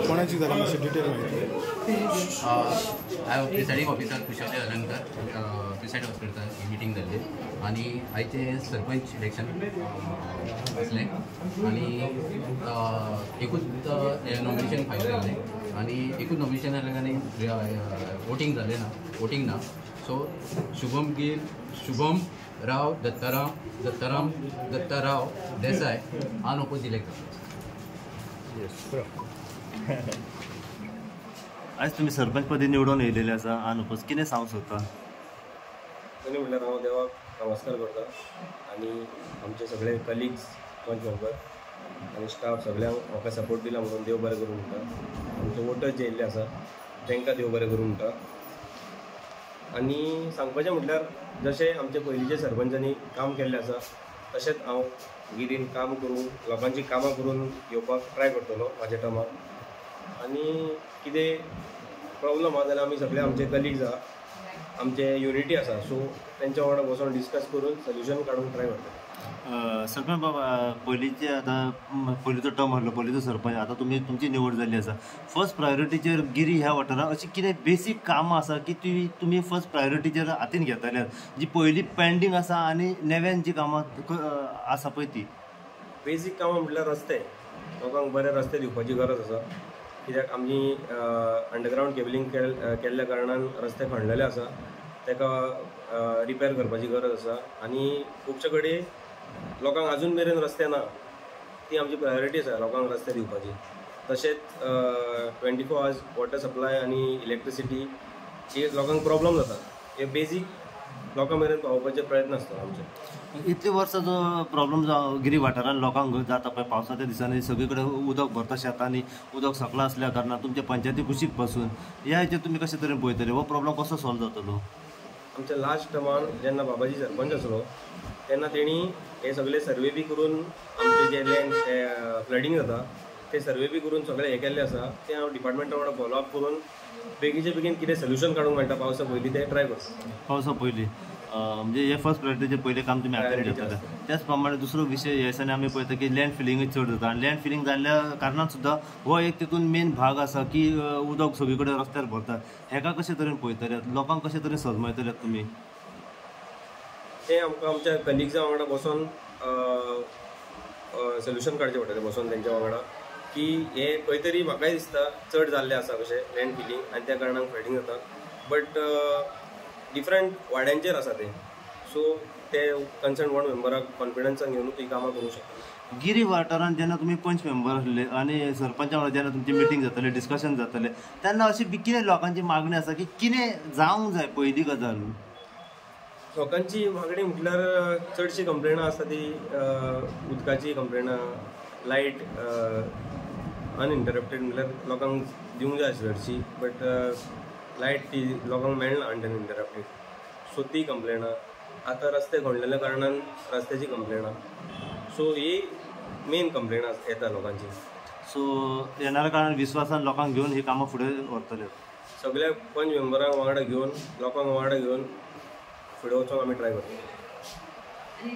कोणाची जरा मातशी डिटेल माहिती हांव प्रिसायडींग ऑफिसर कुशाल अलंकार प्रिसायड करता ही मिटींग जाल्ली आनी आयचे सरपंच इलेक्शन आसलें आनी एकूच नॉमिनेशन फायल जाल्लें आनी एकूच नॉमिनेशन जालें आनी वोटींग जालें ना वोटींग ना सो शुभम राव दत्ताराव देसाय हांव ओपोज इलेक्ट आज तुम्ही सरपंच पदी निवडून येयलेले आसा अनुपस कितें सांगूंक सोदता? पयलीं म्हणल्यार हांव देवाक नमस्कार करता आनी आमचे सगळे कलिग्स पंच मेंबर आनी स्टाफ सगळ्यांक म्हाका सपोर्ट दिला म्हणून देव बरें करूं म्हणटा. आमचे वोटर्स जे येयल्ले आसा तांकां देव बरें करूं म्हणटा. आनी सांगपाचें म्हटल्यार जशें आमचे पयलींचे सरपंचांनी काम केल्लें आसा तशेंच हांव गिरीन काम करून लोकांची कामां करून येवपाक ट्राय करतलो म्हाज्या टर्माक. आनी कितें प्रॉब्लम आसा जाल्यार आमी सगळे आमचे कलिग्स आसा आमचे युनिटी आसा सो तेंच्या वांगडा बसून डिस्कस करून सोल्युशन काडूंक ट्राय करता. सरपंच बाबा पयलींचे आतां पयलींचो टर्म आहलो पयलींचो सरपंच आतां तुमची निवड जाल्ली आसा फर्स्ट प्रायोरिटीचेर गिरी ह्या वाठारांत अशी कितें बेसीक कामां आसा की तुमी फर्स्ट प्रायोरिटीचेर हातीन घेताले जी पयलीं पेंडींग आसा आनी नव्यान जी कामां आसा पळय ती? बेसीक कामां म्हटल्यार रस्ते लोकांक बरे रस्ते दिवपाची गरज आसा कित्याक आमी अंडरग्रावंड केबलिंग केल्ल्या कारणान रस्ते खणलेले आसा ताका रिपेर करपाची गरज आसा आनी खुबशे कडेन लोकांक आजून मेरेन रस्ते ना ती आमची प्रायोरिटी आसा लोकांक रस्ते दिवपाची. तशेंच 24 आवर्स वॉटर सप्लाय आनी इलेक्ट्रिसिटी ही लोकांक प्रॉब्लम जाता हे बेजीक लोकां मेरेन पावोवपाचे प्रयत्न आसता आमचे. इतले वर्सां जो प्रॉब्लम गिरी वाठारांत लोकांक जाता पळय पावसाच्या दिसांनी सगळे कडेन उदक भरता शेतांनी उदक सकलां असल्या कारणान तुमच्या पंचायती कुशीक पासून ह्या हाचेर तुमी कशे तरेन पळयतले हो प्रॉब्लम कसो सॉल्व जातलो? आमच्या लास्ट टर्मान जेन्ना बाबाजी सरपंच आसलो तेन्ना तेणी हे सगळे सर्वे बी करून आमचे जे लँड फ्लडींग जाता ते सर्वे बी करून सगळे हे केल्ले आसा ते हांव डिपार्टमेंटा वांगडा फॉलोअप करून बेगीचे बेगीन कितें सोल्युशन काडूंक मेळटा पावसा पयलीं ते ट्राय करता. पावसा पयलीं म्हणजे हे फर्स्ट प्रायोरिटीचे पयलें काम तुमी हातान घेतले. त्याच प्रमाणे दुसरो विशय ह्या दिसांनी आमी पळयता की लँड फिलिंगूय चड जाता आनी लँड फिलिंग जाल्ल्या कारणान सुद्दां हो एक तितून मेन भाग आसा की उदक सगळे कडेन रस्त्यार भरता. हेका कशे तरेन पळयतले लोकांक कशे तरेन सजमायतले तुमी? ते आमकां आमच्या कलिग्सां वांगडा बसून सोल्युशन काडचें पडटलें बसून तेंच्या वांगडा की हे खंय तरी म्हाकाय दिसता चड जाल्लें आसा कशें लँड फिलिंग आनी त्या कारणान फ्लडींग जाता बट डिफरंट वाड्यांचेर आसा ते सो ते कन्सर्न वॉर्ड मेंबराक कॉन्फिडन्सान घेवन ती कामां करूंक शकता. गिरी वाठारांत जेन्ना तुमी पंच मेंबर आसले आनी सरपंचा वांगडा जेन्ना तुमची मिटींग जाताली डिस्कशन जातालें तेन्ना अशी कितें लोकांची मागणी आसा की कितें जावंक जाय पयली गजाल? लोकांची मागणी म्हटल्यार चडशी कंप्लेनां आसता ती उदकाची कंप्लेनां लायट अनइंटरप्टेड म्हटल्यार लोकांक दिवंक जाय चडशी बट लायट ती लोकांक मेळना अनइंटरप्टेड सो ती कंप्लेनां. आतां रस्ते खणलेल्या कारणान रस्त्याची कंप्लेनां सो ही मेन कंप्लेनां येता लोकांची. सो येणाऱ्या काळान विश्वासान लोकांक घेवन ही कामां फुडें व्हरतले. सगळ्या पंच मेंबरांक वांगडा घेवन लोकांक वांगडा घेवन फुडें वचूंक आमी ट्राय करता.